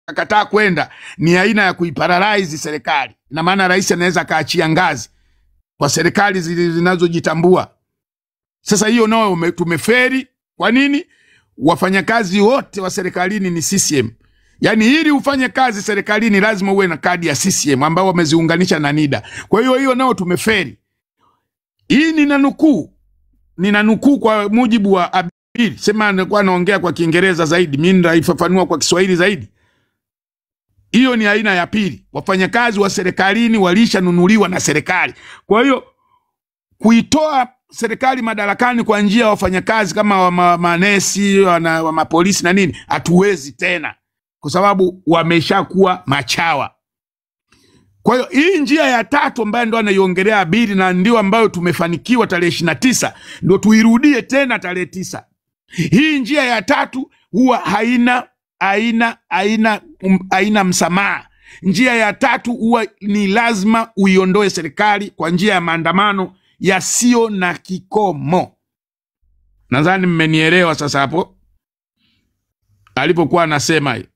akataa kwenda, ni aina ya kuiparalyze serikali. Na maana rais anaweza kaachia ngazi kwa serikali zinazojitambua. Sasa hiyo nao tumeferi. Kwa nini? Wafanyakazi wote wa serikalini ni CCM. Yani ili ufanye kazi serikalini lazima uwe na kadi ya CCM ambao wameziunganisha na NIDA. Kwa hiyo nao tumeferi. Hii ninanukuu kwa mujibu wa Abili. Sema anakuwa anaongea kwa Kiingereza zaidi, mimi nitaifafanua kwa Kiswahili zaidi. Hiyo ni aina ya pili. Wafanyakazi wa serikalini walishanunuliwa na serikali. Kwa hiyo kuitoa serikali madarakani kwa njia ya wafanyakazi kama manesi, wa mapolisi na nini, hatuwezi tena. Kwa sababu wameshakuwa machawa. Kwa hiyo hii njia ya tatu ambayo ndo anaiongelea Abili na ndio ambayo tumefanikiwa tarehe 29, ndio tuirudie tena tarehe 9. Hii njia ya tatu huwa haina msamaha. Njia ya tatu huwa ni lazima uiondoe serikali kwa njia ya maandamano yasio na kikomo. Nadhani mmenielewa sasa hapo alipokuwa anasema hiyo.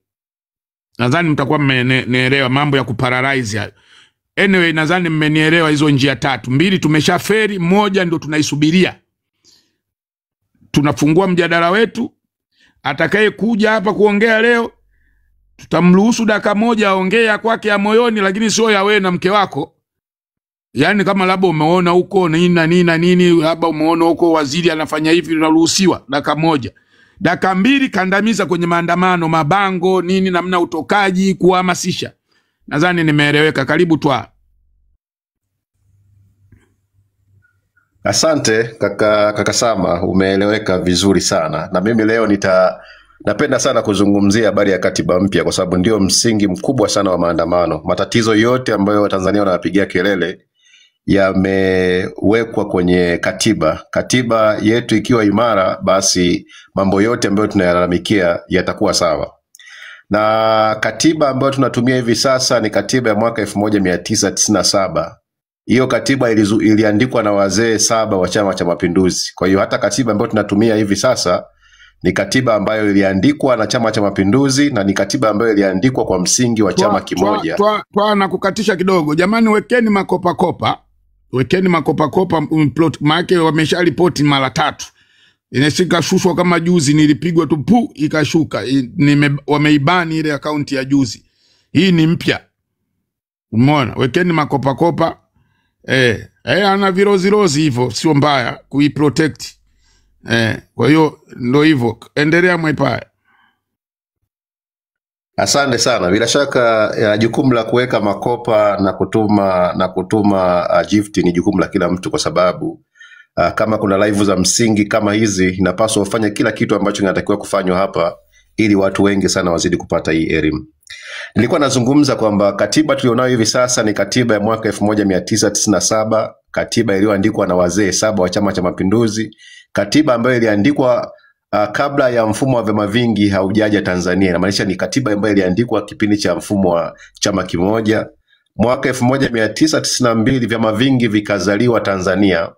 Nadhani mtakuwa mmenielewa mambo ya kuparalyze hayo. Anyway, nadhani mmenielewa hizo njia tatu. 2 tumeshaferi, 1 ndio tunaisubiria. Tunafungua mjadala wetu. Atakaye kuja hapa kuongea leo tutamruhusu dakika 1 aongee kwake ya moyoni, lakini sio ya wewe na mke wako. Yani kama labda umeona huko nini, labda umeona huko waziri anafanya hivi, unaruhusiwa dakika 1. Dakika 2 kandamiza kwenye maandamano, mabango, nini, namna utokaji, kuhamasisha. Nadhani nimeeleweka. Karibu Twa. Asante kaka Sama, umeeleweka vizuri sana. Na mimi leo napenda sana kuzungumzia habari ya katiba mpya kwa sababu ndio msingi mkubwa sana wa maandamano. Matatizo yote ambayo Watanzania wanapigia kelele yamewekwa kwenye katiba. Katiba yetu ikiwa imara, basi mambo yote ambayo tunayalalamikia yatakuwa sawa. Na katiba ambayo tunatumia hivi sasa ni katiba ya mwaka 1997. Hiyo katiba iliandikwa na wazee 7 wa Chama cha Mapinduzi. Kwa hiyo hata katiba ambayo tunatumia hivi sasa ni katiba ambayo iliandikwa na Chama cha Mapinduzi na ni katiba ambayo iliandikwa kwa msingi wa chama kimoja. Twa na kukatisha kidogo. Jamani, wekeni makopa. Wekeni makopa plot maana wamesharipoti mara 3. Inashika shushwa kama juzi nilipigwa tu ikashuka. Wameibani ile akaunti ya juzi. Hii ni mpya. Umeona? Wekeni makopa. Ana virozi hivyo, sio mbaya kuiprotect. Kwa hiyo ndo hivyo. Endelea Mwaipaja. Asante sana. Bila shaka jukumu la kuweka makopa na kutuma gift ni jukumu la kila mtu, kwa sababu kama kuna live za msingi kama hizi inapaswa ufanye kila kitu ambacho kinatakiwa kufanywa hapa ili watu wengi sana wazidi kupata hii elimu. Nilikuwa nazungumza kwamba katiba tulionayo hivi sasa ni katiba ya mwaka 1997, katiba iliyoandikwa na wazee 7 wa Chama cha Mapinduzi, katiba ambayo iliandikwa kabla ya mfumo wa vyama vingi haujaja Tanzania. Inamaanisha ni katiba ambayo iliandikwa kipindi cha mfumo wa chama kimoja. Mwaka 1992 vyama vingi vikazaliwa Tanzania,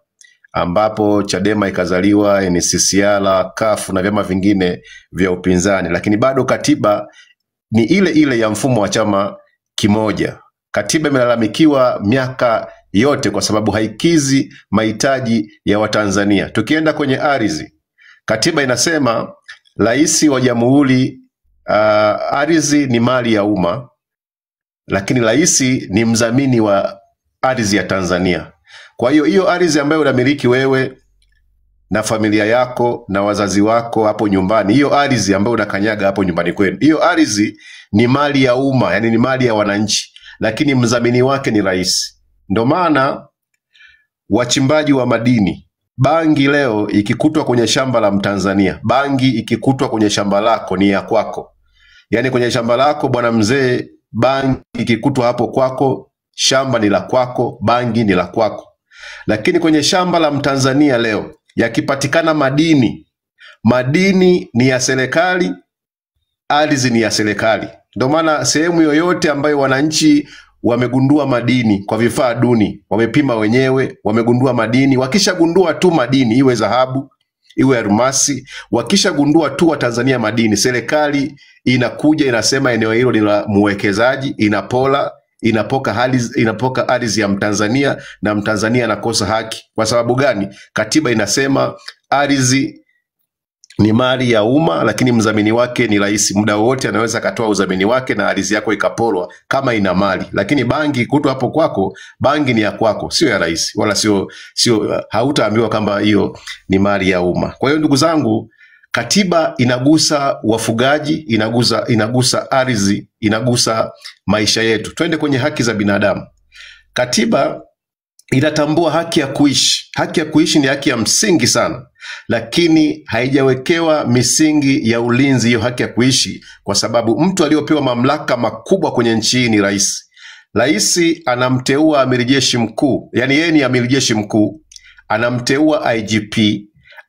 ambapo Chadema ikazaliwa, NCCR, CUF na vyama vingine vya upinzani, lakini bado katiba ni ile ya mfumo wa chama kimoja. Katiba imelalamikiwa miaka yote kwa sababu haikizi mahitaji ya Watanzania. Tukienda kwenye ardhi, katiba inasema rais wa jamhuri, ardhi ni mali ya umma, lakini rais ni mdhamini wa ardhi ya Tanzania. Kwa hiyo ardhi ambayo unamiliki wewe na familia yako na wazazi wako hapo nyumbani, hiyo ardhi ambayo unakanyaga hapo nyumbani kwenu, hiyo ardhi ni mali ya umma, yani ni mali ya wananchi, lakini mdhamini wake ni rais. Ndio maana wachimbaji wa madini, bangi leo ikikutwa kwenye shamba la Mtanzania, bangi ikikutwa kwenye shamba lako ni ya kwako. Yani kwenye shamba lako bwana mzee, bangi ikikutwa hapo kwako, shamba ni la kwako, bangi ni la kwako. Lakini kwenye shamba la Mtanzania leo yakipatikana madini ni ya serikali, ardhi ni ya serikali. Ndio maana sehemu yoyote ambayo wananchi wamegundua madini kwa vifaa duni, wamepima wenyewe, wamegundua madini, wakishagundua tu madini, iwe dhahabu, iwe almasi. Wakishagundua tu wa Tanzania madini, serikali inakuja inasema eneo hilo ni la mwekezaji, inapoka ardhi ya Mtanzania, na Mtanzania anakosa haki. Kwa sababu gani? Katiba inasema ardhi ni mali ya umma, lakini mdhamini wake ni rais. Muda wote anaweza katoa udhamini wake na ardhi yako ikapolwa kama ina mali. Lakini bangi kuto hapo kwako, bangi ni ya kwako, sio ya rais, wala sio hautaambiwa kwamba hiyo ni mali ya umma. Kwa hiyo ndugu zangu, katiba inagusa wafugaji, inagusa ardhi, inagusa maisha yetu. Twende kwenye haki za binadamu. Katiba inatambua haki ya kuishi. Haki ya kuishi ni haki ya msingi sana, lakini haijawekewa misingi ya ulinzi hiyo haki ya kuishi, kwa sababu mtu aliyopewa mamlaka makubwa kwenye nchi hii ni rais. Rais anamteua amiri jeshi mkuu, yani yeye ni amiri jeshi mkuu, anamteua IGP,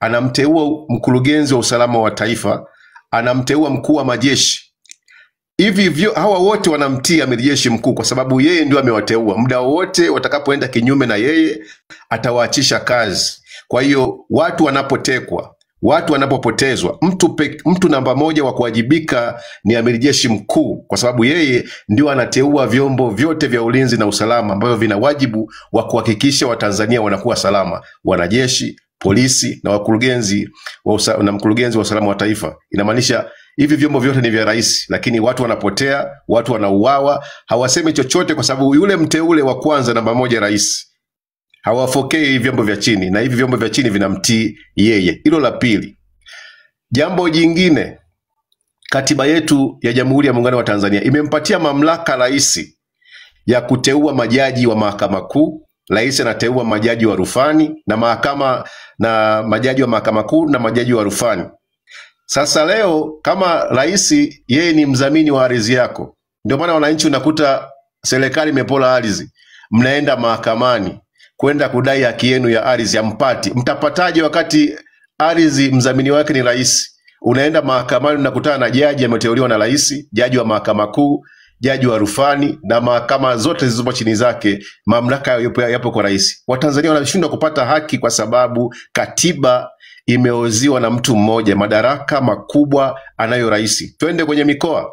anamteua mkurugenzi wa usalama wa taifa, anamteua mkuu wa majeshi. Hawa wote wanamtii amiri jeshi mkuu kwa sababu yeye ndio amewateua. Muda wote watakapoenda kinyume na yeye atawaachisha kazi. Kwa hiyo watu wanapotekwa, watu wanapopotezwa, mtu namba moja wa kuwajibika ni amiri jeshi mkuu, kwa sababu yeye ndio anateua vyombo vyote vya ulinzi na usalama ambavyo vina wajibu wa kuhakikisha Watanzania wanakuwa salama: wanajeshi, polisi na mkurugenzi wa usalama wa taifa. Inamaanisha hivi vyombo vyote ni vya rais, lakini watu wanapotea, watu wanauawa, hawasemi chochote kwa sababu yule mteule wa kwanza namba moja rais. Hawafokei vyombo vya chini, na hivi vyombo vya chini vinamtii yeye. Hilo la pili. Jambo jingine, katiba yetu ya Jamhuri ya Muungano wa Tanzania imempatia mamlaka rais ya kuteua majaji wa mahakama kuu. Rais anateua majaji wa rufani na majaji wa mahakama kuu na majaji wa rufani. Sasa leo kama rais yeye ni mdhamini wa ardhi yako, ndio maana wananchi unakuta serikali imepola ardhi, mnaenda mahakamani kwenda kudai haki yenu ya ardhi, hampati. Mtapataje wakati ardhi mdhamini wake ni rais? Unaenda mahakamani unakutana na jaji ameteuliwa na rais, jaji wa mahakama kuu, jaji wa rufani na mahakama zote zilizopo chini zake, mamlaka yapo kwa rais. Watanzania wanashindwa kupata haki kwa sababu katiba imeoziwa na mtu mmoja, madaraka makubwa anayo rais. Twende kwenye mikoa.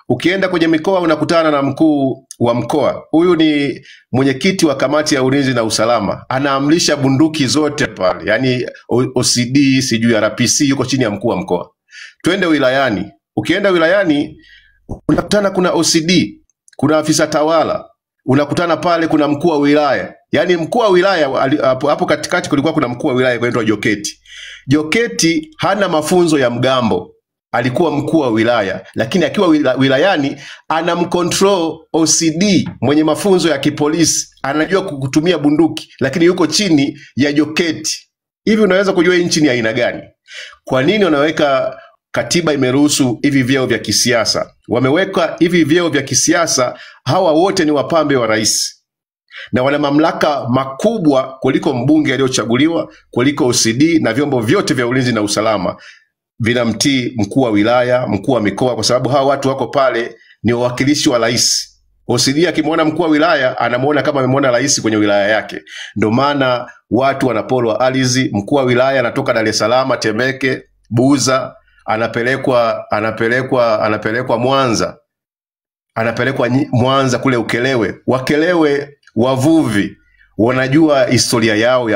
Ukienda kwenye mikoa unakutana na mkuu wa mkoa. Huyu ni mwenyekiti wa kamati ya ulinzi na usalama. Anaamrisha bunduki zote pale. Yani OCD, sijui RPC, yuko chini ya mkuu wa mkoa. Twende wilayani. Ukienda wilayani unakutana kuna OCD, kuna afisa tawala. Unakutana pale kuna mkuu wa wilaya. Yani mkuu wa wilaya hapo katikati kulikuwa kuna mkuu wa wilaya anaitwa Joketi. Joketi hana mafunzo ya mgambo. Alikuwa mkuu wa wilaya, lakini akiwa wilayani anamcontrol OCD mwenye mafunzo ya kipolisi, anajua kutumia bunduki, lakini yuko chini ya Joketi. Hivi unaweza kujua nchi ni aina gani? Kwa nini wanaweka katiba imeruhusu hivi vyeo vya kisiasa? Wameweka hivi vyeo vya kisiasa, hawa wote ni wapambe wa rais na wana mamlaka makubwa kuliko mbunge aliyochaguliwa, kuliko OCD na vyombo vyote vya ulinzi na usalama. Vinamtii mkuu wa wilaya, mkuu wa mikoa, kwa sababu hawa watu wako pale ni wawakilishi wa rais. OCD akimwona mkuu wa wilaya anamuona kama amemwona rais kwenye wilaya yake. Ndio maana watu wanapolwa ardhi. Mkuu wa wilaya anatoka Dar es Salaam, Temeke, Buza, anapelekwa Mwanza. Anapelekwa Mwanza kule Ukelewe. Wakelewe wavuvi wanajua historia yao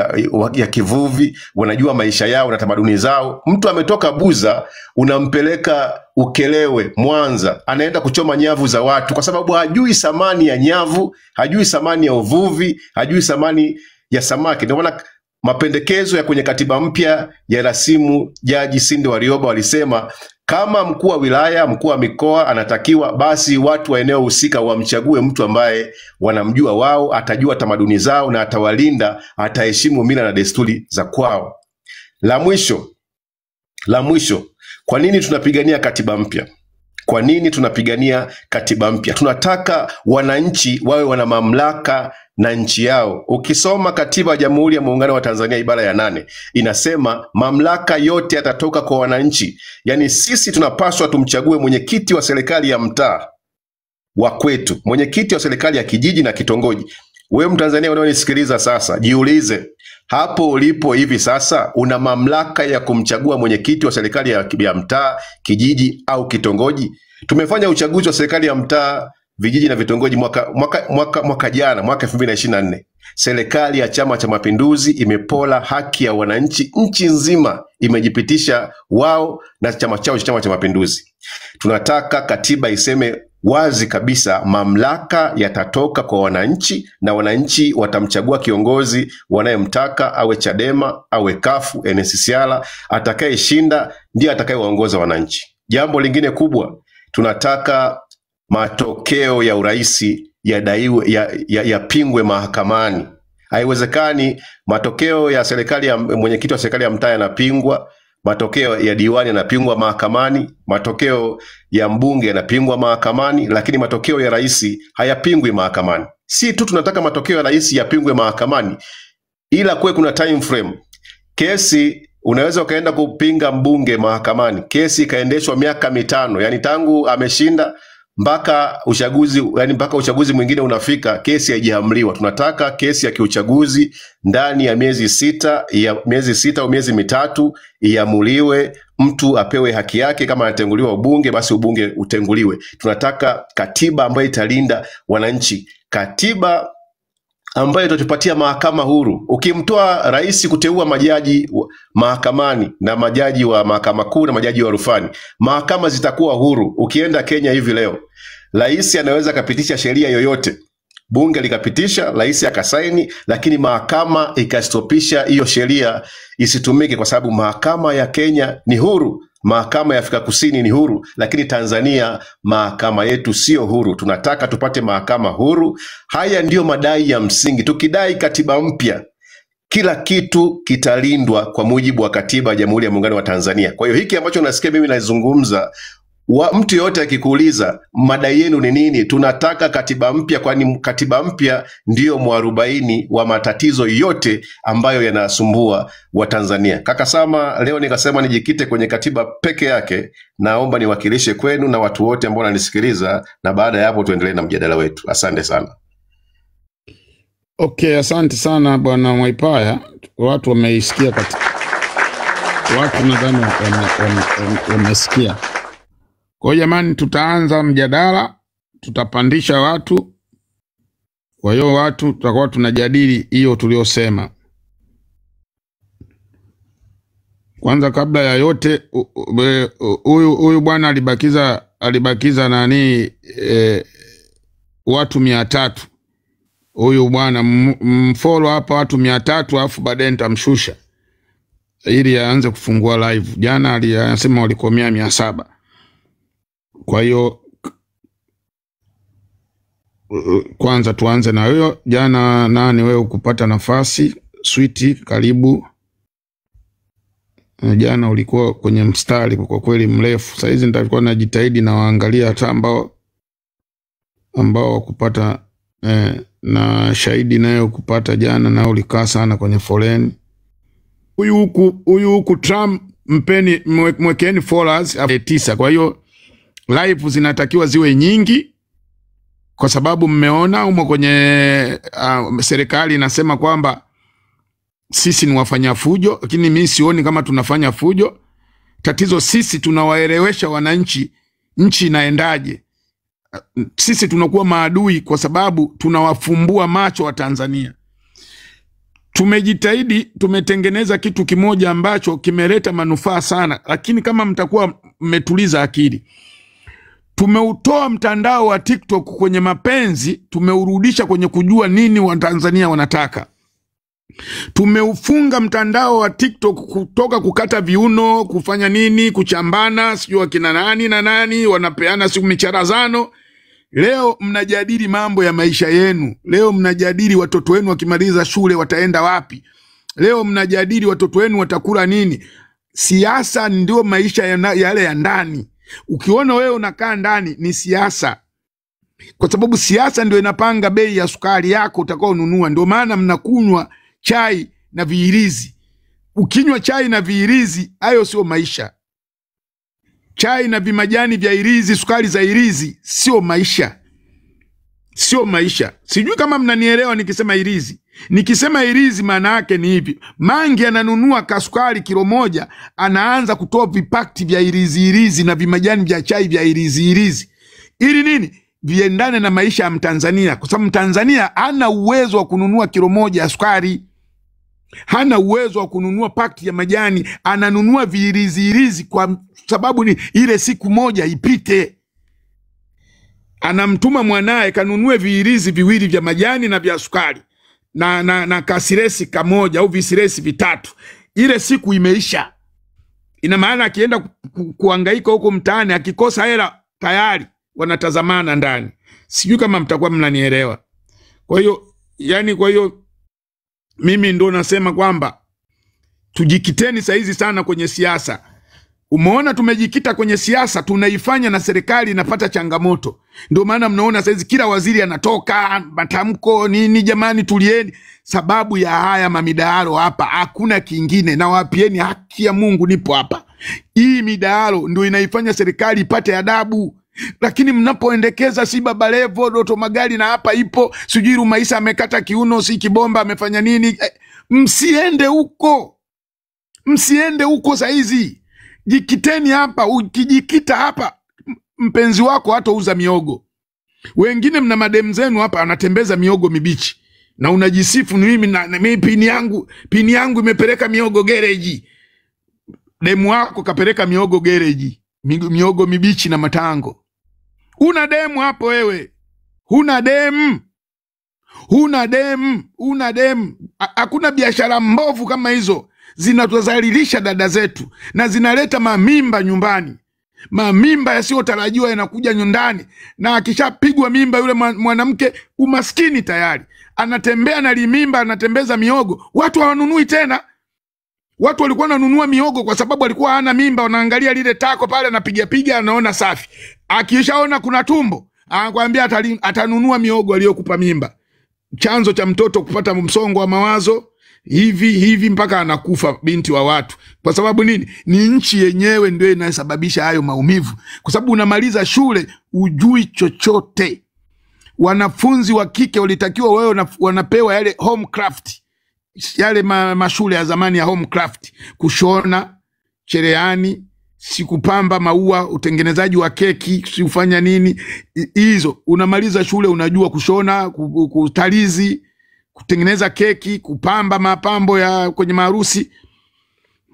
ya kivuvi, wanajua maisha yao na tamaduni zao. Mtu ametoka Buza unampeleka Ukelewe, Mwanza, anaenda kuchoma nyavu za watu kwa sababu hajui thamani ya nyavu, hajui thamani ya uvuvi, hajui thamani ya samaki. Ndio maana mapendekezo ya kwenye katiba mpya ya rasimu Jaji Sinde Warioba walisema kama mkuu wa wilaya, mkuu wa mikoa anatakiwa, basi watu wa eneo husika wamchague mtu ambaye wanamjua wao, atajua tamaduni zao na atawalinda, ataheshimu mila na desturi za kwao. La mwisho, kwa nini tunapigania katiba mpya? Kwa nini tunapigania katiba mpya? Tunataka wananchi wawe wana mamlaka na nchi yao. Ukisoma katiba ya Jamhuri ya Muungano wa Tanzania ibara ya 8 inasema mamlaka yote yatatoka kwa wananchi. Yani sisi tunapaswa tumchague mwenyekiti wa serikali ya mtaa wa kwetu, mwenyekiti wa serikali ya kijiji na kitongoji. Wewe Mtanzania unayonisikiliza sasa, jiulize, Hapo ulipo hivi sasa una mamlaka ya kumchagua mwenyekiti wa serikali ya mtaa, kijiji au kitongoji. Tumefanya uchaguzi wa serikali ya mtaa, vijiji na vitongoji mwaka jana, mwaka 2024. Serikali ya Chama cha Mapinduzi imepola haki ya wananchi, nchi nzima imejipitisha wao na chama chao, Chama cha Mapinduzi. Tunataka katiba iseme wazi kabisa mamlaka yatatoka kwa wananchi, na wananchi watamchagua kiongozi wanayemtaka, awe Chadema, awe kafu, NCCR. Atakayeshinda ndiye atakayewaongoza wananchi. Jambo lingine kubwa, tunataka matokeo ya uraisi yadaiwe yapingwe mahakamani. Haiwezekani matokeo ya serikali ya mwenyekiti wa serikali ya mtaa yanapingwa, matokeo ya diwani yanapingwa mahakamani, matokeo ya mbunge yanapingwa mahakamani, lakini matokeo ya rais hayapingwi mahakamani. Si tu tunataka matokeo ya rais yapingwe mahakamani, ila kuna time frame. Kesi unaweza ukaenda kupinga mbunge mahakamani, kesi ikaendeshwa miaka 5, yani tangu ameshinda mpaka uchaguzi mwingine unafika, kesi haijaamliwa. Tunataka kesi ya kiuchaguzi ndani ya miezi 6 au miezi 3 iamuliwe, mtu apewe haki yake. Kama anatenguliwa ubunge, basi ubunge utenguliwe. Tunataka katiba ambayo italinda wananchi, katiba ambayo itatupatia mahakama huru. Ukimtoa rais kuteua majaji mahakamani na majaji wa mahakama kuu na majaji wa rufani, mahakama zitakuwa huru. Ukienda Kenya hivi leo, rais anaweza kapitisha sheria yoyote, bunge likapitisha, rais akasaini, lakini mahakama ikastopisha hiyo sheria isitumike, kwa sababu mahakama ya Kenya ni huru. Mahakama ya Afrika Kusini ni huru, lakini Tanzania mahakama yetu sio huru. Tunataka tupate mahakama huru. Haya ndiyo madai ya msingi. Tukidai katiba mpya, kila kitu kitalindwa kwa mujibu wa katiba ya Jamhuri ya Muungano wa Tanzania. Kwa hiyo hiki ambacho nasikia mimi nazungumza, mtu yote akikuuliza madai yenu ni nini, tunataka katiba mpya, kwani katiba mpya ndiyo mwarobaini wa matatizo yote ambayo yanasumbua wa Tanzania. Kaka Sama, leo nikasema nijikite kwenye katiba peke yake. Naomba niwakilishe kwenu na watu wote ambao wananisikiliza, na baada ya hapo tuendelee na mjadala wetu. Asante sana. Okay, asante sana Bwana Mwaipaya. Watu wameisikia watu nadhani wamesikia. Kwa jamani, tutaanza mjadala, tutapandisha watu. Kwa hiyo watu tutakuwa tunajadili hiyo tuliosema. Kwanza kabla ya yote, huyu bwana alibakiza nani watu 300. Huyu bwana mfollow hapa watu 300, alafu baadaye nitamshusha ili aanze kufungua live. Jana alisema walikomea 700. Kwa hiyo kwanza tuanze na huyo. Jana nani wewe ukupata nafasi? Sweetie, karibu. Jana ulikuwa kwenye mstari kwa kweli mrefu. Sasa hizi nitakuwa najitahidi na waangalia hata ambao wakupata na Shahidi naye ukupata jana, na ulikaa sana kwenye foleni. Huyu huku Trump mpeni mwekeni followers 9. Kwa hiyo live zinatakiwa ziwe nyingi, kwa sababu mmeona umo kwenye serikali inasema kwamba sisi ni wafanya fujo, lakini mimi sioni kama tunafanya fujo. Tatizo sisi tunawaelewesha wananchi nchi inaendaje. Sisi tunakuwa maadui kwa sababu tunawafumbua macho wa Tanzania. Tumejitahidi, tumetengeneza kitu kimoja ambacho kimeleta manufaa sana, lakini kama mtakuwa mmetuliza akili. Tumeutoa mtandao wa TikTok kwenye mapenzi, tumeurudisha kwenye kujua nini wa Tanzania wanataka. Tumeufunga mtandao wa TikTok kutoka kukata viuno, kufanya nini, kuchambana, sijua kina nani na nani, wanapeana siku micharazano. Leo mnajadili mambo ya maisha yenu. Leo mnajadili watoto wenu wakimaliza shule wataenda wapi. Leo mnajadili watoto wenu watakula nini. Siasa ndio maisha yale ya ndani. Ukiona wewe unakaa ndani ni siasa. Kwa sababu siasa ndio inapanga bei ya sukari yako utakao nunua. Ndio maana mnakunywa chai na viirizi. Ukinywa chai na viirizi, hayo sio maisha. Chai na vimajani vya irizi, sukari za irizi, sio maisha. Sio maisha. Sijui kama mnanielewa nikisema irizi. Nikisema irizi maana yake ni hivi. Mangi ananunua kasukari kilo moja, anaanza kutoa vipakti vya irizi na vimajani vya chai vya irizi. Ili nini? Viendane na maisha ya Mtanzania. Kwa sababu Mtanzania hana uwezo wa kununua kilo moja ya sukari. Hana uwezo wa kununua pakti ya majani. Ananunua viirizi kwa sababu ni ile siku moja ipite. Anamtuma mwanae kanunue viirizi viwili vya majani na vya sukari. Na kasiresi kamoja au visiresi vitatu. Ile siku imeisha. Ina maana akienda kuhangaika huko mtaani, akikosa hela tayari wanatazamana ndani. Sijui kama mtakuwa mnanielewa. Kwa hiyo mimi ndo nasema kwamba tujikiteni saizi sana kwenye siasa. Umeona tumejikita kwenye siasa, tunaifanya na serikali inapata changamoto. Ndio maana mnaona saizi kila waziri anatoka matamko nini, jamani tulieni. Sababu ya haya mamidahalo hapa, hakuna kingine. Na wapieni haki ya Mungu, nipo hapa. Hii midahalo ndio inaifanya serikali ipate adabu. Lakini mnapoendekeza si Baba Levo, Doto Magari na hapa ipo, sijui Rumaisa amekata kiuno, si Kibomba amefanya nini, msiende huko. Msiende huko saizi. Jikiteni hapa. Ukijikita hapa, mpenzi wako hatauza miogo. Wengine mna madem zenu hapa anatembeza miogo mibichi. Na unajisifu ni mimi pini yangu imepeleka miogo gereji. Demu wako kapeleka miogo gereji. Miogo mibichi na matango. Una demu hapo wewe. Huna demu. Hakuna biashara mbovu kama hizo. Zinatuzalilisha dada zetu. Na zinaleta mamimba nyumbani. Mamimba yasiyotarajiwa yanakuja nyumbani. Na akishapigwa mimba yule mwanamke umaskini tayari. Anatembea na limimba, anatembeza miogo. Watu hawanunui tena. Watu walikuwa wananunua miogo kwa sababu alikuwa hana mimba, wanaangalia lile tako pale anapiga anaona safi. Akishaona kuna tumbo, anakuambia atanunua miogo aliyokupa mimba. Chanzo cha mtoto kupata msongo wa mawazo hivi mpaka anakufa binti wa watu. Kwa sababu nini? Ni nchi yenyewe ndio inasababisha hayo maumivu. Kwa sababu unamaliza shule ujui chochote. Wanafunzi wa kike walitakiwa wewe wanapewa yale home craft. Yale mashule ya zamani ya home craft, kushona, cherehani, sikupamba maua, utengenezaji wa keki, sikufanya nini. Hizo unamaliza shule unajua kushona, kutalizi, kutengeneza keki, kupamba mapambo ya kwenye maharusi.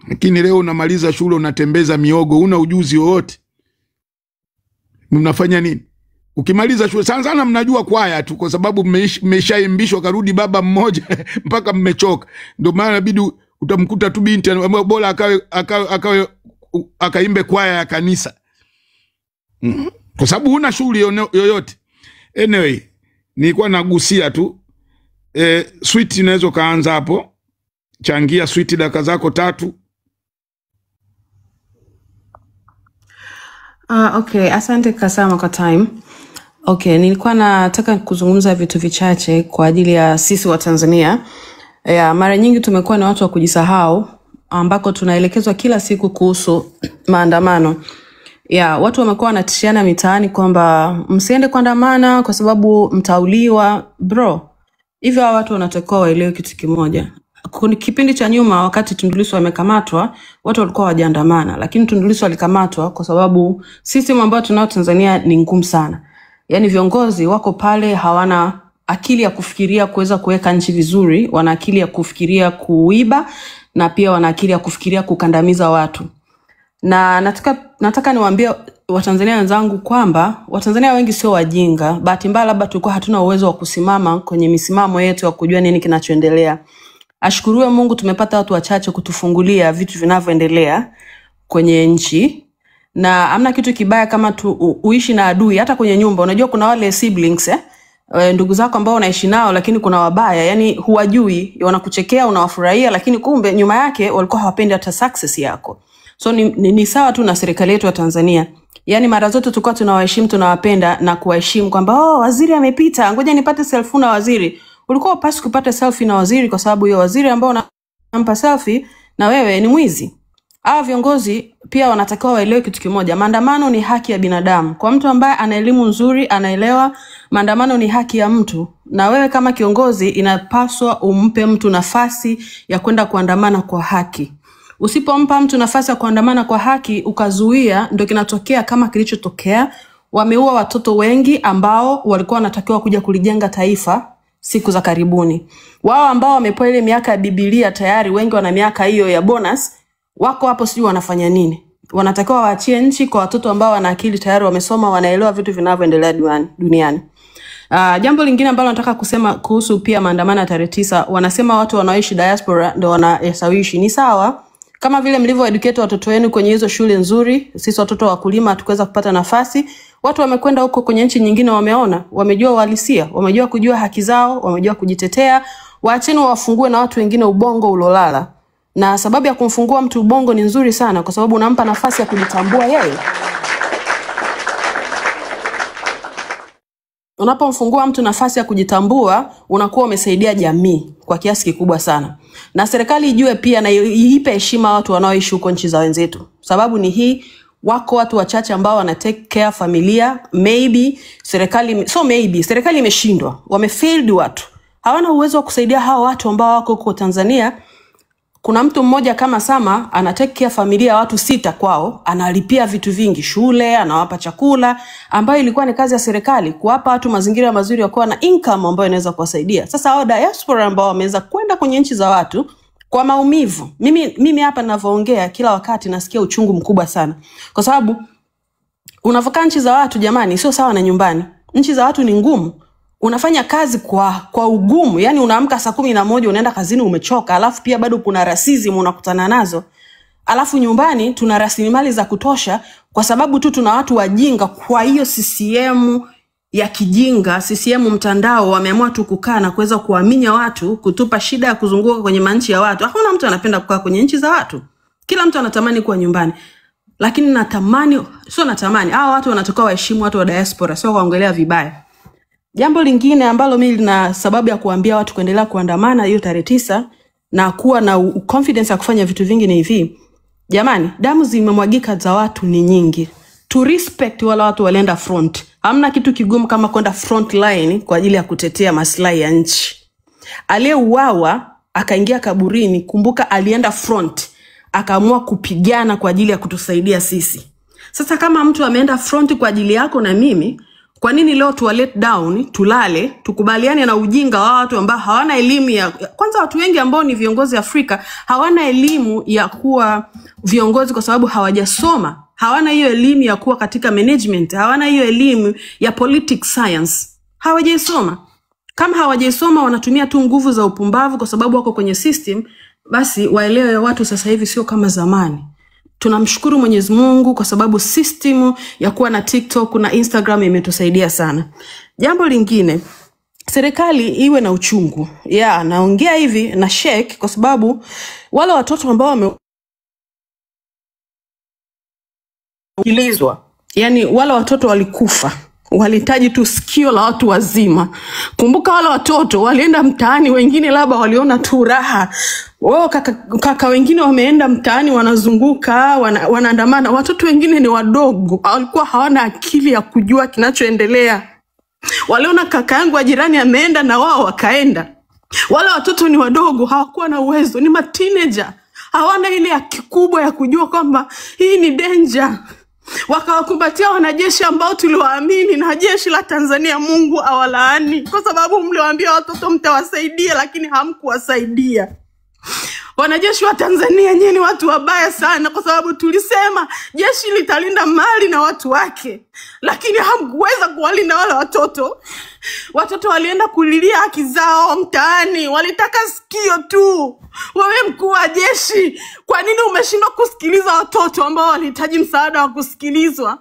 Lakini leo unamaliza shule unatembeza miogo, una ujuzi wote. Mnafanya nini? Ukimaliza shule sana mnajua kwaya tu kwa sababu mmeshaimbishwa karudi baba mmoja mpaka mmechoka. Ndio maana inabidi utamkuta tu binti bora akaimbe kwaya ya kanisa. Kwa sababu huna shughuli yoyote. Anyway, nilikuwa nagusia tu sweet inaweza kaanza hapo. Changia sweet dakika zako 3. Okay, asante Kasama kwa time. Okay, nilikuwa nataka kuzungumza vitu vichache kwa ajili ya sisi wa Tanzania. Mara nyingi tumekuwa na watu wa kujisahau ambako tunaelekezwa kila siku kuhusu maandamano. Watu wamekuwa wanatishiana mitaani kwamba msiende kuandamana kwa sababu mtauliwa. Bro, hivyo watu wanatakiwa waelewe kitu kimoja. Kipindi cha nyuma wakati Tundu Lissu amekamatwa, watu walikuwa hawajaandamana, lakini Tundu Lissu alikamatwa kwa sababu system ambayo tunao Tanzania ni ngumu sana. Yaani viongozi wako pale hawana akili ya kufikiria kuweza kuweka nchi vizuri, wana akili ya kufikiria kuiba na pia wana akili ya kufikiria kukandamiza watu. Na nataka niwaambie Watanzania wenzangu kwamba Watanzania wengi sio wajinga. Bahati mbaya labda tulikuwa hatuna uwezo wa kusimama kwenye misimamo yetu ya kujua nini kinachoendelea. Ashukuriwe Mungu tumepata watu wachache kutufungulia vitu vinavyoendelea kwenye nchi. Na hamna kitu kibaya kama uishi na adui hata kwenye nyumba. Unajua kuna wale siblings ndugu zako ambao unaishi nao lakini kuna wabaya, yani huwajui, wanakuchekea unawafurahia lakini kumbe nyuma yake walikuwa hawapendi hata success yako. So ni sawa tu na serikali yetu ya Tanzania. Yani mara zote tulikuwa tunawaheshimu, tunawapenda na kuwaheshimu kwamba waziri amepita, ngoja nipate selfie na waziri. Ulikuwa upasi kupata selfie na waziri kwa sababu hiyo waziri ambao unampa selfie na wewe ni mwizi. Hawa viongozi pia wanatakiwa waelewe kitu kimoja. Maandamano ni haki ya binadamu. Kwa mtu ambaye ana elimu nzuri, anaelewa maandamano ni haki ya mtu. Na wewe kama kiongozi inapaswa umpe mtu nafasi ya kwenda kuandamana kwa haki. Usipompa mtu nafasi ya kuandamana kwa haki ukazuia, ndio kinatokea kama kilichotokea. Wameua watoto wengi ambao walikuwa wanatakiwa kuja kulijenga taifa siku za karibuni. Wao ambao wamepewa ile miaka ya Biblia tayari, wengi wana miaka hiyo ya bonus, wako hapo sijui wanafanya nini. Wanatakiwa waachie nchi kwa watoto ambao wana akili tayari, wamesoma, wanaelewa vitu vinavyoendelea duniani. Jambo lingine ambalo nataka kusema kuhusu pia maandamano ya tarehe 9, wanasema watu wanaoishi diaspora ndio wanahesawishi. Ni sawa, kama vile mlivyo educate watoto wenu kwenye hizo shule nzuri, sisi watoto wakulima hatukuweza kupata nafasi. Watu wamekwenda huko kwenye nchi nyingine, wameona, wamejua uhalisia, wamejua kujua haki zao, wamejua kujitetea. Waacheni wafungue na watu wengine ubongo ulolala. Na sababu ya kumfungua mtu ubongo ni nzuri sana, kwa sababu unampa nafasi ya kujitambua yeye. Unapomfungua mtu nafasi ya kujitambua, unakuwa umesaidia jamii kwa kiasi kikubwa sana. Na serikali ijue pia na iipe heshima watu wanaoishi huko nchi za wenzetu. Sababu ni hii, wako watu wachache ambao wana take care familia. Serikali imeshindwa. Wamefailed watu. Hawana uwezo wa kusaidia hao watu ambao wako huko Tanzania. Kuna mtu mmoja kama Sama ana take care familia ya watu 6 kwao, analipia vitu vingi, shule, anawapa chakula, ambayo ilikuwa ni kazi ya serikali kuwapa watu mazingira mazuri ya kuwa na income ambayo inaweza kuwasaidia. Sasa hao diaspora ambao wameweza kwenda kwenye nchi za watu kwa maumivu. Mimi hapa ninavyoongea kila wakati nasikia uchungu mkubwa sana. Kwa sababu unavokaa nchi za watu jamani, sio sawa na nyumbani. Nchi za watu ni ngumu. Unafanya kazi kwa ugumu, yani unaamka saa 11 unaenda kazini umechoka, alafu pia bado kuna racism unakutana nazo. Alafu nyumbani tuna rasilimali za kutosha, kwa sababu tu tuna watu wajinga. Kwa hiyo CCM ya kijinga, CCM mtandao, wameamua tu kukaa na kuweza kuaminya watu, kutupa shida ya kuzunguka kwenye manchi ya watu. Hakuna mtu anapenda kukaa kwenye nchi za watu. Kila mtu anatamani kuwa nyumbani. Lakini hawa watu wanatoka waheshimu watu wa diaspora, sio kuongelea vibaya. Jambo lingine ambalo mimi lina sababu ya kuambia watu kuendelea kuandamana hiyo tarehe 9 na kuwa na confidence ya kufanya vitu vingi ni hivi. Jamani, damu zimemwagika za watu ni nyingi. To respect wale watu walienda front. Hamna kitu kigumu kama kwenda front line kwa ajili ya kutetea maslahi ya nchi. Aliyeuawa akaingia kaburini, kumbuka alienda front, akaamua kupigana kwa ajili ya kutusaidia sisi. Sasa kama mtu ameenda front kwa ajili yako na mimi, kwa nini leo tuwa let down, tulale, tukubaliane na ujinga wa watu ambao hawana elimu ya... Kwanza watu wengi ambao ni viongozi Afrika hawana elimu ya kuwa viongozi kwa sababu hawajasoma. Hawana hiyo elimu ya kuwa katika management, hawana hiyo elimu ya politics science. Hawajasoma. Kama hawajasoma wanatumia tu nguvu za upumbavu kwa sababu wako kwenye system, basi waelewe watu sasa hivi sio kama zamani. Tunamshukuru Mwenyezi Mungu kwa sababu system ya kuwa na TikTok na Instagram imetusaidia sana. Jambo lingine, serikali iwe na uchungu. Naongea hivi na shake kwa sababu wale watoto ambao wameulizwa, yani wale watoto walikufa, walihitaji tu sikio la watu wazima. Kumbuka wale watoto walienda mtaani, wengine labda waliona tu raha. Wao kaka wengine wameenda mtaani wanazunguka, wanaandamana. Watoto wengine ni wadogo, walikuwa hawana akili ya kujua kinachoendelea. Waliona kaka yangu wa jirani ameenda na wao wakaenda. Wale watoto ni wadogo, hawakuwa na uwezo, ni teenager. Hawana ile akili kubwa ya kujua kwamba hii ni danger. Wakawakumbatia wanajeshi ambao tuliwaamini na jeshi la Tanzania. Mungu awalaani kwa sababu mliwaambia watoto mtawasaidia lakini hamkuwasaidia. Wanajeshi wa Tanzania nyinyi watu wabaya sana, kwa sababu tulisema jeshi litalinda mali na watu wake, lakini hamkuweza kuwalinda wale watoto. Watoto walienda kulilia haki zao mtaani, walitaka sikio tu. Wewe mkuu wa jeshi, kwa nini umeshindwa kusikiliza watoto ambao walihitaji msaada wa kusikilizwa?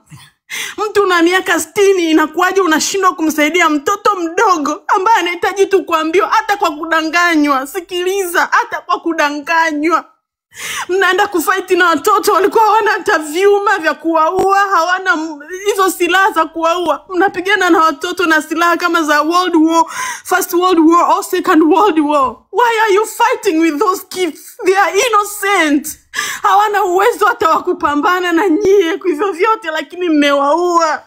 Mtu una miaka 60 inakuwaje unashindwa kumsaidia mtoto mdogo ambaye anahitaji tu kuambiwa, hata kwa kudanganywa? Sikiliza, hata kwa kudanganywa. Mnaenda kufight na watoto walikuwa hawana hata vyuma vya kuwaua, hawana hizo silaha za kuwaua. Mnapigana na watoto na silaha kama za World War, First World War or Second World War. Why are you fighting with those kids? They are innocent. Hawana uwezo hata wa kupambana na nyie kwa hivyo vyote, lakini mmewaua.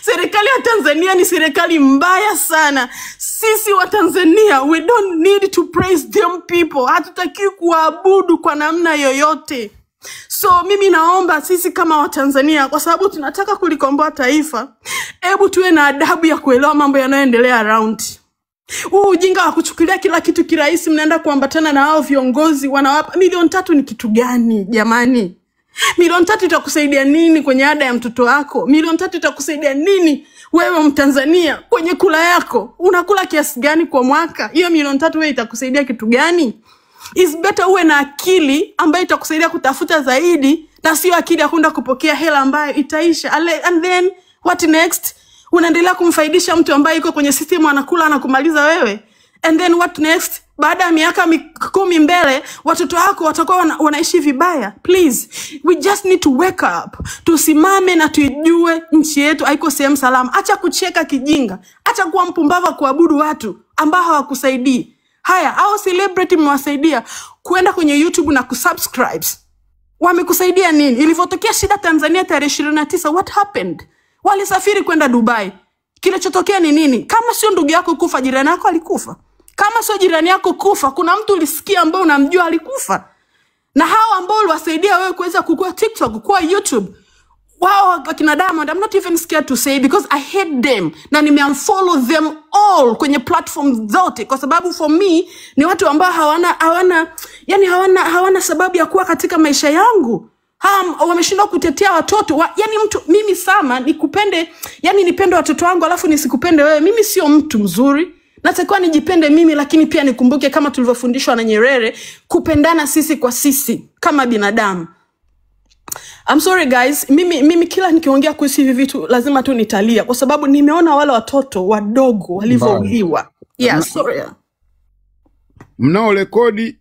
Serikali ya Tanzania ni serikali mbaya sana. Sisi wa Tanzania, we don't need to praise them people. Hatutaki kuabudu kwa namna yoyote. So mimi naomba sisi kama wa Tanzania, kwa sababu tunataka kulikomboa taifa, hebu tuwe na adabu ya kuelewa mambo yanayoendelea around. Ujinga wa kuchukulia kila kitu kirahisi, mnaenda kuambatana na hao viongozi wanawapa milioni 3 ni kitu gani jamani? Milioni 3 itakusaidia nini kwenye ada ya mtoto wako? Milioni 3 itakusaidia nini wewe Mtanzania kwenye kula yako? Unakula kiasi gani kwa mwaka? Hiyo milioni 3 wewe itakusaidia kitu gani? Is better uwe na akili ambayo itakusaidia kutafuta zaidi, na sio akili ya kwenda kupokea hela ambayo itaisha. And then what next? Unaendelea kumfaidisha mtu ambaye yuko kwenye system anakula na kumaliza wewe. And then what next? Baada ya miaka 10 mbele, watoto wako watakuwa wanaishi vibaya. Please, we just need to wake up. Tusimame na tujue nchi yetu haiko sehemu salama. Acha kucheka kijinga. Acha kuwa mpumbavu kuabudu watu ambao hawakusaidii. Haya, hao celebrity mwasaidia kwenda kwenye YouTube na kusubscribe. Wamekusaidia nini? Ilivyotokea shida Tanzania tarehe 29, what happened? Walisafiri kwenda Dubai. Kilichotokea ni nini? Kama sio ndugu yako kufa, jirani yako alikufa. Kama sio jirani yako kufa, kuna mtu ulisikia ambao unamjua alikufa. Na hao ambao waliwasaidia wewe kuweza kukua TikTok, kukua YouTube, wao wakina Diamond, I'm not even scared to say because I hate them. Na nimeunfollow them all kwenye platform zote kwa sababu for me ni watu ambao hawana sababu ya kuwa katika maisha yangu. Wameshindwa kutetea watoto. Mimi Sama nikupende, nipende watoto wangu alafu nisikupende wewe. Mimi sio mtu mzuri. Natakiwa nijipende mimi, lakini pia nikumbuke kama tulivyofundishwa na Nyerere, kupendana sisi kwa sisi kama binadamu. I'm sorry guys, mimi kila nikiongea kuhusu hivi vitu lazima tu nitalia kwa sababu nimeona wale watoto wadogo walivyouliwa. Yeah, sorry. Mnao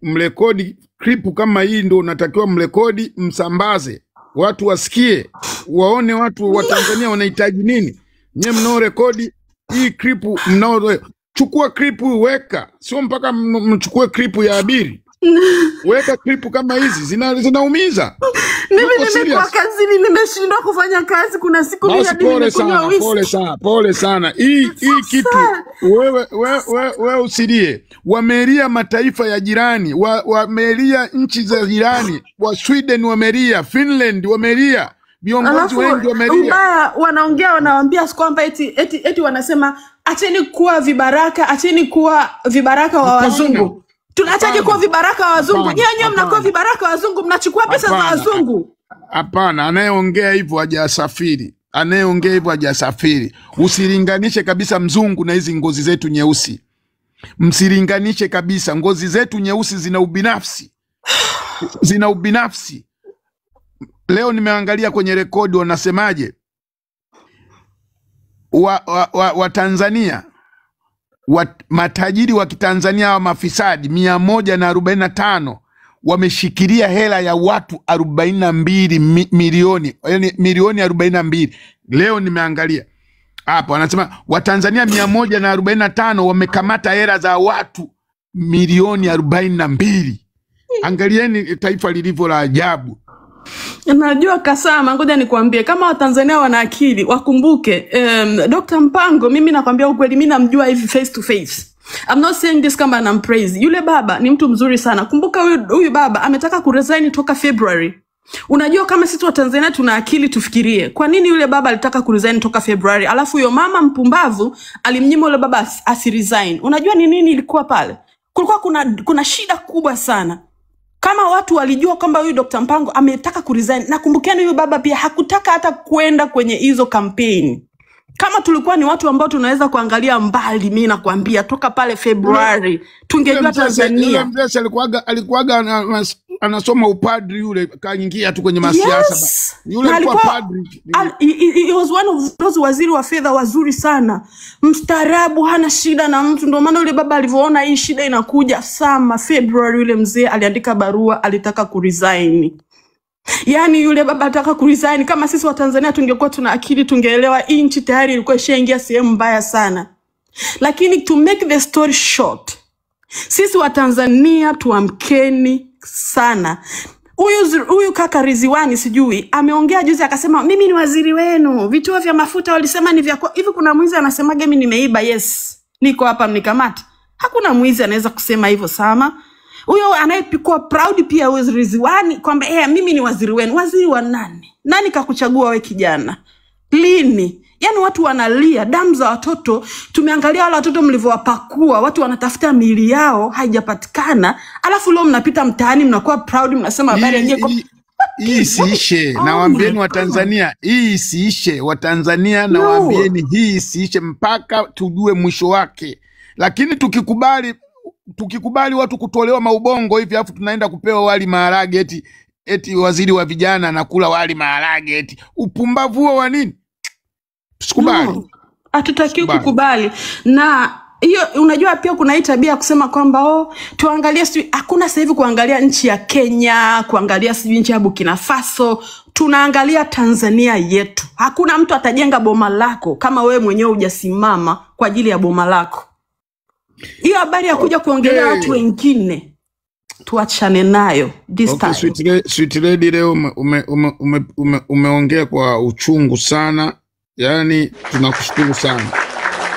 mrekodi clip kama hii, ndio unatakiwa mrekodi, msambaze. Watu wasikie, waone watu wa Tanzania wanahitaji nini. Nye mnao rekodi hii clip, chukua clip weka. Sio mpaka mchukue clip ya Abiri. Weka clip kama hizi, zinaumiza. Mimi nimekuwa kazini, nimeshindwa kufanya kazi. Kuna siku mimi hadi nimekunywa whisky. Pole sana. Hii kitu wewe usilie. Wamelia mataifa ya jirani, wamelia nchi za jirani, wa Sweden wamelia, Finland wamelia, viongozi wengi wamelia. Mbaya wanaongea, wanawaambia kwamba eti wanasema acheni kuwa vibaraka wa wazungu. Tunaachaje kuwa vibaraka wa wazungu? Nyinyi mnakuwa vibaraka wa wazungu, mnachukua pesa za wazungu. Hapana, anayeongea hivyo hajasafiri. Usilinganishe kabisa mzungu na hizi ngozi zetu nyeusi. Msilinganishe kabisa. Ngozi zetu nyeusi zina ubinafsi. Leo nimeangalia kwenye rekodi wanasemaje? Wa Tanzania, matajiri wa Kitanzania wa mafisadi 145 wameshikilia hela ya watu 42 milioni, yani milioni 42. Leo nimeangalia hapo wanasema Watanzania 145 wamekamata hela za watu milioni 42. Angalieni taifa lilivyo la ajabu. Najua Kasama, ngoja nikwambie kama Watanzania wana akili wakumbuke Dr. Mpango, mimi nakwambia ukweli, mimi namjua hivi face to face. I'm not saying this kama nampraise. Yule baba ni mtu mzuri sana. Kumbuka huyu baba ametaka kuresign toka February. Unajua kama sisi wa Tanzania tuna akili tufikirie. Kwa nini yule baba alitaka kuresign toka February? Alafu huyo mama mpumbavu alimnyima yule baba asiresign. Unajua ni nini ilikuwa pale? Kulikuwa kuna shida kubwa sana. Kama watu walijua kwamba huyu Dr. Mpango ametaka kuresign, na kumbukeni huyu baba pia hakutaka hata kwenda kwenye hizo campaign. Kama tulikuwa ni watu ambao tunaweza kuangalia mbali, mimi nakwambia toka pale February tungejua Tanzania. Yule mzee alikuwaga anasoma upadri yule kaingia tu kwenye masiasa. Yes. Yule Na alikuwa alikuwa padri. he was one of those waziri wa fedha wazuri sana. Mstaarabu, hana shida na mtu. Ndio maana yule baba alivyoona hii shida inakuja February, yule mzee aliandika barua, alitaka kuresign. Yani yule baba alitaka kuresign. Kama sisi wa Tanzania tungekuwa tuna akili, tungeelewa nchi tayari ilikuwa ishaingia sehemu mbaya sana. Lakini to make the story short, sisi wa Tanzania tuamkeni sana. Huyu kaka Ridhiwani sijui ameongea juzi akasema mimi ni waziri wenu, vituo vya mafuta walisema ni vya hivi. Kuna mwizi anasemaga mimi nimeiba? Yes, niko hapa mnikamata. Hakuna mwizi anaweza kusema hivyo. Sama huyo anayepikwa proud pia huyo Ridhiwani kwamba mimi ni waziri wenu. Waziri wa nani? Nani kakuchagua wewe kijana? Lini? Yani watu wanalia damu za watoto. Tumeangalia wale watoto mlivyowapakua, watu wanatafuta miili yao haijapatikana, alafu leo mnapita mtaani mnakuwa proud, mnasema habari yenyewe. Hii isiishe. Nawaambieni wa Tanzania, hii isiishe. Wa Tanzania nawaambieni hii isiishe mpaka tujue mwisho wake. Lakini tukikubali watu kutolewa maubongo hivi afu tunaenda kupewa wali maharage eti waziri wa vijana anakula wali maharage eti. Upumbavu huo wa nini? Tusikubali. Hatutakiwi kukubali. Na hiyo unajua pia kuna hii tabia ya kusema kwamba tuangalie hakuna sasa hivi kuangalia nchi ya Kenya, kuangalia nchi ya Burkina Faso, tunaangalia Tanzania yetu. Hakuna mtu atajenga boma lako kama wewe mwenyewe hujasimama kwa ajili ya boma lako. Hiyo habari ya kuja kuongelea watu wengine tuachane nayo this time. Sweet lady, leo umeongea kwa uchungu sana. Yani tunakushukuru sana.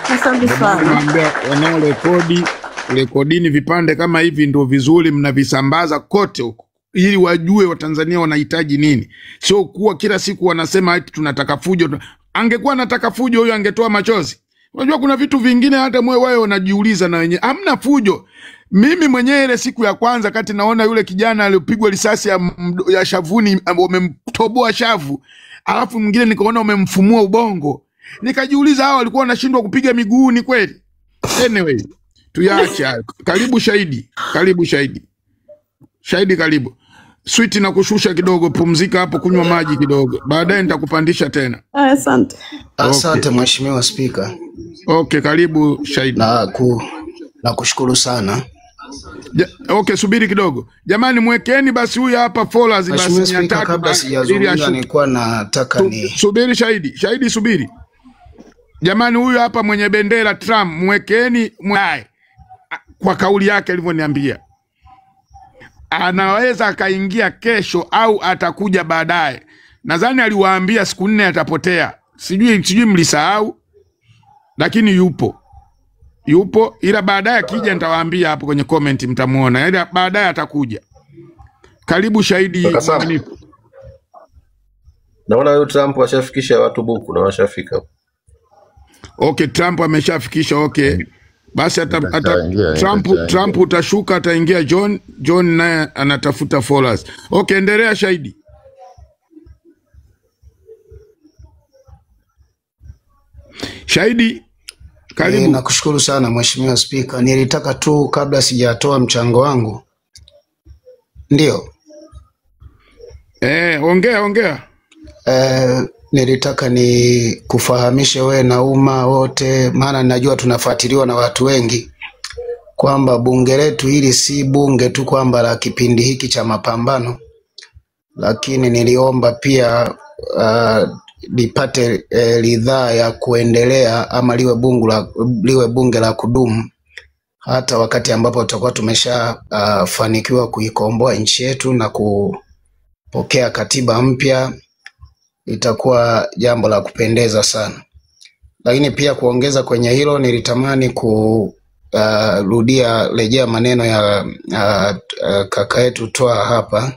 Asante sana. Naambia wanaorekodini vipande kama hivi ndio vizuri, mnavisambaza kote huko ili wajue Watanzania wanahitaji nini. Sio kuwa kila siku wanasema eti tunataka fujo. Angekuwa anataka fujo huyo angetoa machozi. Unajua kuna vitu vingine hata wewe unajiuliza na wenyewe. Hamna fujo. Mimi mwenyewe ile siku ya kwanza kati naona yule kijana aliyopigwa risasi ya shavuni, wamemtoboa shavu, alafu mwingine nikaona umemfumua ubongo, nikajiuliza hao walikuwa wanashindwa kupiga miguu ni kweli? Anyway, tuyaache. Karibu Shahidi. Karibu. Sweet, na kushusha kidogo, pumzika hapo, kunywa maji kidogo. Baadaye nitakupandisha tena. Asante. Asante Mheshimiwa Spika. Okay, karibu Shahidi. Na kushukuru sana. Okay, subiri kidogo. Jamani, mwekeni basi huyu hapa followers basi 300 kabla sijazungumza nilikuwa nataka subiri Shahidi subiri. Jamani, huyu hapa mwenye bendera Trump mwekeni kwa kauli yake alivyoniambia. Anaweza akaingia kesho au atakuja baadaye. Nadhani aliwaambia siku 4 atapotea. Sijui mlisahau. Lakini yupo ila baadaye akija nitawaambia hapo kwenye comment, mtamuona. Ila baadaye atakuja. Karibu Shahidi. Naona huyo Trump washafikisha watu buku na washafika. Okay, Trump ameshafikisha. Okay. Basi Trump utashuka, ataingia John naye anatafuta followers. Okay, endelea Shahidi. Shahidi, karibu. Nakushukuru sana Mheshimiwa Spika. Nilitaka tu kabla sijatoa mchango wangu. Ndio. Ongea. Nilitaka ni kufahamishe wewe na umma wote, maana najua tunafuatiliwa na watu wengi, kwamba bunge letu hili si bunge tu kwamba la kipindi hiki cha mapambano, lakini niliomba pia lipate ridhaa ya kuendelea ama liwe bunge la kudumu hata wakati ambapo tutakuwa tumeshafanikiwa kuikomboa nchi yetu na kupokea katiba mpya. Itakuwa jambo la kupendeza sana. Lakini pia kuongeza kwenye hilo, nilitamani rejea maneno ya kaka yetu Toa hapa,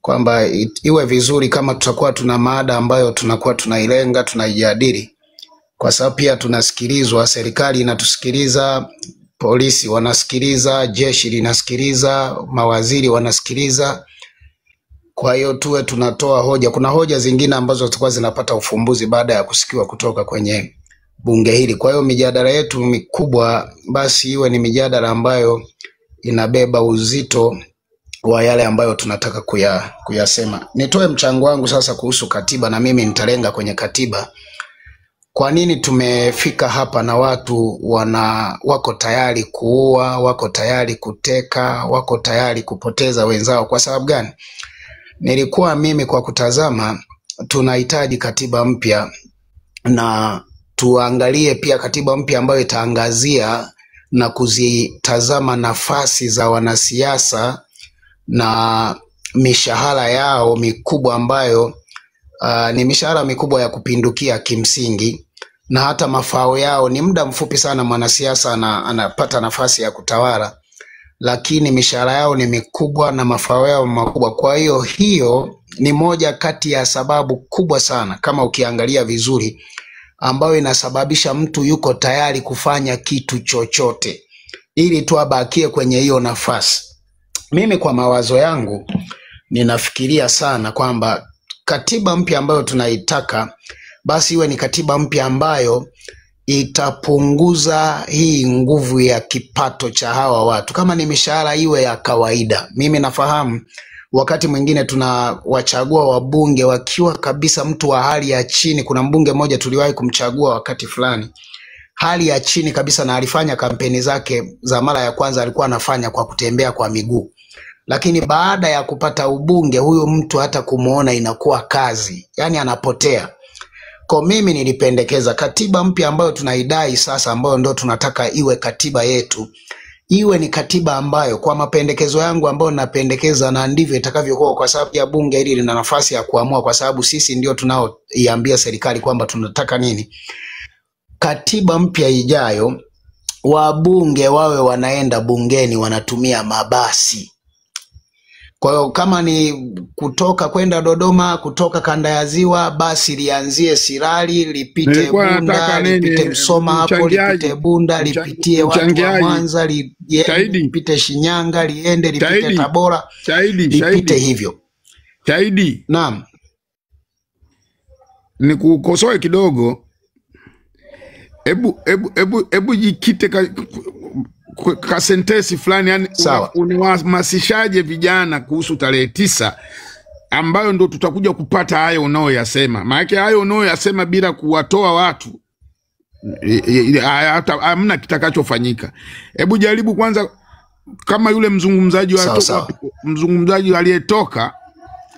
kwamba iwe vizuri kama tutakuwa tuna mada ambayo tunakuwa tunailenga, tunaijadili, kwa sababu pia tunasikilizwa. Serikali inatusikiliza, polisi wanasikiliza, jeshi linasikiliza, mawaziri wanasikiliza. Kwa hiyo tuwe tunatoa hoja. Kuna hoja zingine ambazo zitakuwa zinapata ufumbuzi baada ya kusikiwa kutoka kwenye bunge hili. Kwa hiyo mijadala yetu mikubwa basi iwe ni mijadala ambayo inabeba uzito wa yale ambayo tunataka kuyasema. Nitoe mchango wangu sasa kuhusu katiba, na mimi nitalenga kwenye katiba. Kwa nini tumefika hapa na watu wako tayari kuua, wako tayari kuteka, wako tayari kupoteza wenzao? Kwa sababu gani? Nilikuwa mimi kwa kutazama tunahitaji katiba mpya, na tuangalie pia katiba mpya ambayo itaangazia na kuzitazama nafasi za wanasiasa na mishahara yao mikubwa ambayo ni mishahara mikubwa ya kupindukia kimsingi, na hata mafao yao. Ni muda mfupi sana mwanasiasa anapata nafasi ya kutawala, lakini mishahara yao ni mikubwa na mafao yao makubwa. Kwa hiyo ni moja kati ya sababu kubwa sana, kama ukiangalia vizuri, ambayo inasababisha mtu yuko tayari kufanya kitu chochote ili tu abakie kwenye hiyo nafasi. Mimi kwa mawazo yangu ninafikiria sana kwamba katiba mpya ambayo tunaitaka basi iwe ni katiba mpya ambayo itapunguza hii nguvu ya kipato cha hawa watu. Kama ni mishahara iwe ya kawaida. Mimi nafahamu wakati mwingine tunawachagua wabunge wakiwa kabisa mtu wa hali ya chini. Kuna mbunge mmoja tuliwahi kumchagua wakati fulani, hali ya chini kabisa, na alifanya kampeni zake za mara ya kwanza alikuwa anafanya kwa kutembea kwa miguu. Lakini baada ya kupata ubunge, huyo mtu hata kumuona inakuwa kazi, yani anapotea. Kwa mimi nilipendekeza katiba mpya ambayo tunaidai sasa, ambayo ndio tunataka iwe katiba yetu, iwe ni katiba ambayo kwa mapendekezo yangu ambayo napendekeza, na ndivyo itakavyokuwa, kwa sababu ya bunge hili lina nafasi ya kuamua, kwa sababu sisi ndio tunaoiambia serikali kwamba tunataka nini. Katiba mpya ijayo, wabunge wawe wanaenda bungeni wanatumia mabasi. Kwa hiyo kama ni kutoka kwenda Dodoma, kutoka kanda ya Ziwa, basi lianzie Sirari, lipite Bunda, lipite Msoma, hapo lipite Bunda, lipitie watu wa Mwanza, lipite Shinyanga, liende lipite Tabora, lipite hivyo. Chaidi, naam, ni kukosoe kidogo. Ebu jikite ka sentensi fulani, yani unawahamasishaje vijana kuhusu tarehe 9 ambayo ndo tutakuja kupata hayo unaoyasema. Maana hayo unaoyasema bila kuwatoa watu hamna kitakachofanyika. Hebu jaribu kwanza, kama yule mzungumzaji aliyetoka,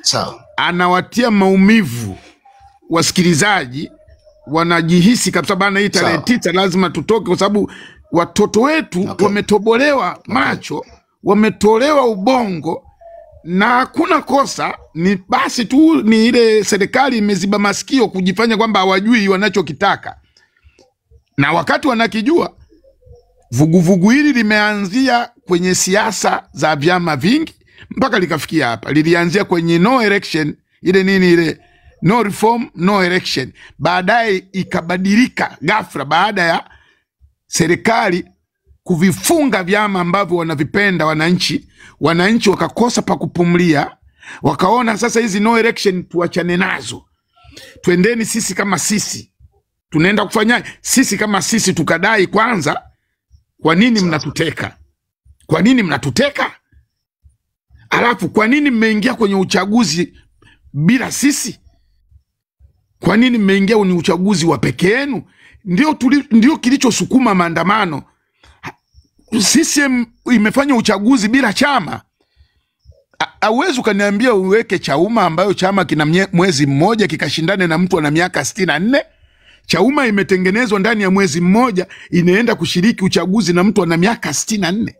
sawa, anawatia maumivu wasikilizaji, wanajihisi kabisa bana, hii tarehe 9 lazima tutoke, kwa sababu watoto wetu wametobolewa macho, wametolewa ubongo, na hakuna kosa, ni basi tu ni ile serikali imeziba masikio kujifanya kwamba hawajui wanachokitaka. Na wakati wanakijua, vuguvugu hili limeanzia kwenye siasa za vyama vingi mpaka likafikia hapa. Lilianzia kwenye no election, ile no reform no election. Baadaye ikabadilika ghafla baada ya serikali kuvifunga vyama ambavyo wanavipenda wananchi wakakosa pa kupumlia, wakaona sasa hizi no election tuachane nazo, twendeni sisi kama sisi. Tunaenda kufanya sisi kama sisi, tukadai kwanza, kwa nini mnatuteka? Kwa nini mnatuteka? Alafu kwa nini mmeingia kwenye uchaguzi bila sisi? Kwa nini mmeingia kwenye uchaguzi wa peke yenu? Ndio kilichosukuma maandamano. CCM imefanya uchaguzi bila chama. Hauwezi ukaniambia uweke Chauma ambayo chama kina mwezi mmoja kikashindane na mtu ana miaka 64. Chauma imetengenezwa ndani ya mwezi mmoja, inaenda kushiriki uchaguzi na mtu ana miaka 64.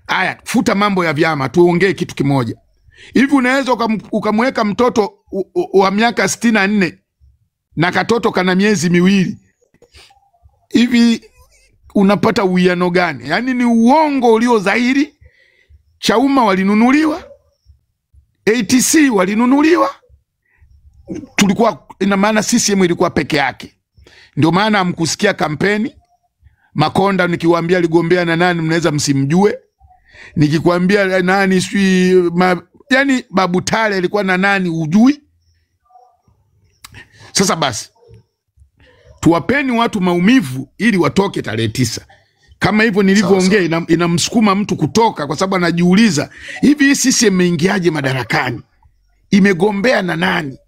Aya, futa mambo ya vyama, tuongee kitu kimoja. Hivi unaweza ukamweka mtoto wa miaka 64 na katoto kana miezi miwili, hivi unapata uwiano gani? Yani ni uongo ulio dhahiri. Chauma walinunuliwa, ATC walinunuliwa, tulikuwa, ina maana CCM ilikuwa peke yake. Ndio maana hamkusikia kampeni. Makonda nikiwaambia ligombea na nani mnaweza msimjue. Nikikwambia nani yani Babu Tale alikuwa na nani ujui. Sasa basi tuwapeni watu maumivu ili watoke tarehe 9. Kama hivyo nilivyoongea, inamsukuma mtu kutoka, kwa sababu anajiuliza, hivi sisi imeingiaje madarakani? Imegombea na nani?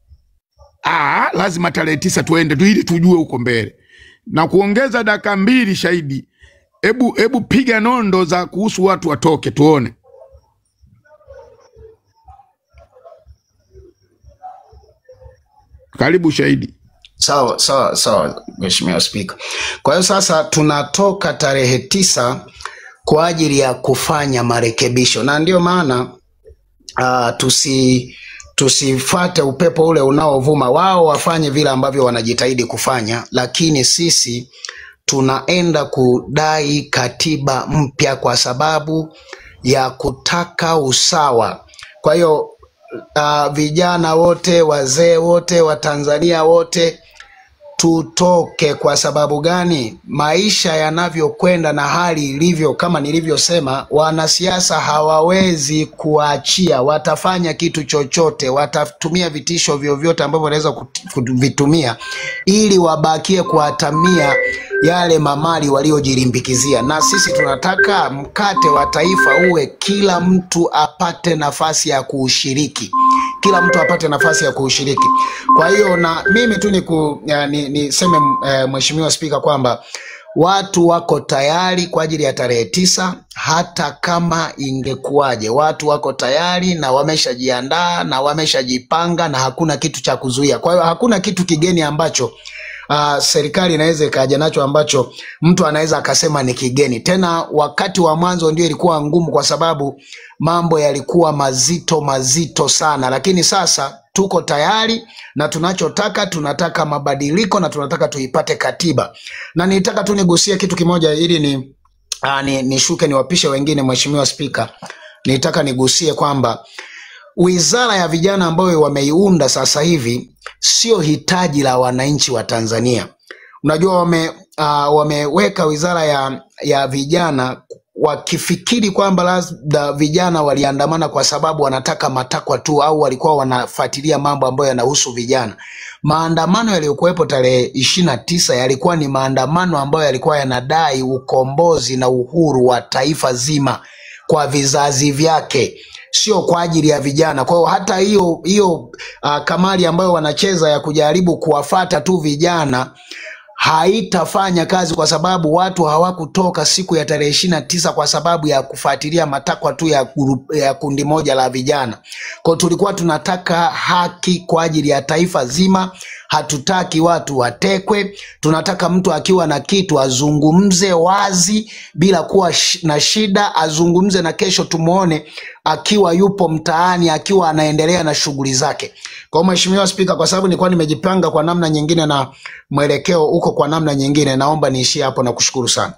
Lazima tarehe 9 tuende tu ili tujue huko mbele. Na kuongeza dakika 2, Shahidi, hebu piga nondo za kuhusu watu watoke tuone. Karibu Shahidi. Sawa Mheshimiwa Spika. Kwa hiyo sasa tunatoka tarehe 9 kwa ajili ya kufanya marekebisho, na ndio maana tusifate upepo ule unaovuma. Wao wafanye vile ambavyo wanajitahidi kufanya, lakini sisi tunaenda kudai katiba mpya kwa sababu ya kutaka usawa. Kwa hiyo vijana wote, wazee wote, Watanzania wote tutoke. Kwa sababu gani? Maisha yanavyokwenda na hali ilivyo, kama nilivyosema, wanasiasa hawawezi kuachia. Watafanya kitu chochote, watatumia vitisho vyovyote ambavyo wanaweza kuvitumia ili wabakie kuatamia yale mamali waliojilimbikizia. Na sisi tunataka mkate wa taifa uwe kila mtu apate nafasi ya kuushiriki. Kila mtu apate nafasi ya kuushiriki. Kwa hiyo na mimi tu niseme Mheshimiwa Spika kwamba watu wako tayari kwa ajili ya tarehe 9, hata kama ingekuwaje. Watu wako tayari na wameshajiandaa na wameshajipanga, na hakuna kitu cha kuzuia. Kwa hiyo hakuna kitu kigeni ambacho serikali inaweza ikaja nacho ambacho mtu anaweza akasema ni kigeni. Tena wakati wa mwanzo ndio ilikuwa ngumu, kwa sababu mambo yalikuwa mazito sana, lakini sasa tuko tayari na tunataka mabadiliko, na tunataka tuipate katiba. Na nitaka tu nigusie kitu kimoja ili nishuke niwapishe wengine. Mheshimiwa Spika, nitaka nigusie kwamba Wizara ya Vijana ambayo wameiunda sasa hivi sio hitaji la wananchi wa Tanzania. Unajua wameweka Wizara ya Vijana wakifikiri kwamba labda vijana waliandamana kwa sababu wanataka matakwa tu, au walikuwa wanafuatilia mambo ambayo yanahusu vijana. Maandamano yaliyokuwepo tarehe 29 yalikuwa ni maandamano ambayo yalikuwa yanadai ukombozi na uhuru wa taifa zima kwa vizazi vyake, sio kwa ajili ya vijana. Kwa hiyo hata hiyo kamari ambayo wanacheza ya kujaribu kuwafata tu vijana haitafanya kazi, kwa sababu watu hawakutoka siku ya tarehe 29 kwa sababu ya kufuatilia matakwa tu ya kundi moja la vijana. Kwa tulikuwa tunataka haki kwa ajili ya taifa zima. Hatutaki watu watekwe. Tunataka mtu akiwa na kitu azungumze wazi bila kuwa na shida, azungumze na kesho tumuone akiwa yupo mtaani, akiwa anaendelea na shughuli zake. Kwa Mheshimiwa Spika, kwa sababu nilikuwa nimejipanga kwa namna nyingine na mwelekeo uko kwa namna nyingine, naomba niishie hapo na kushukuru sana.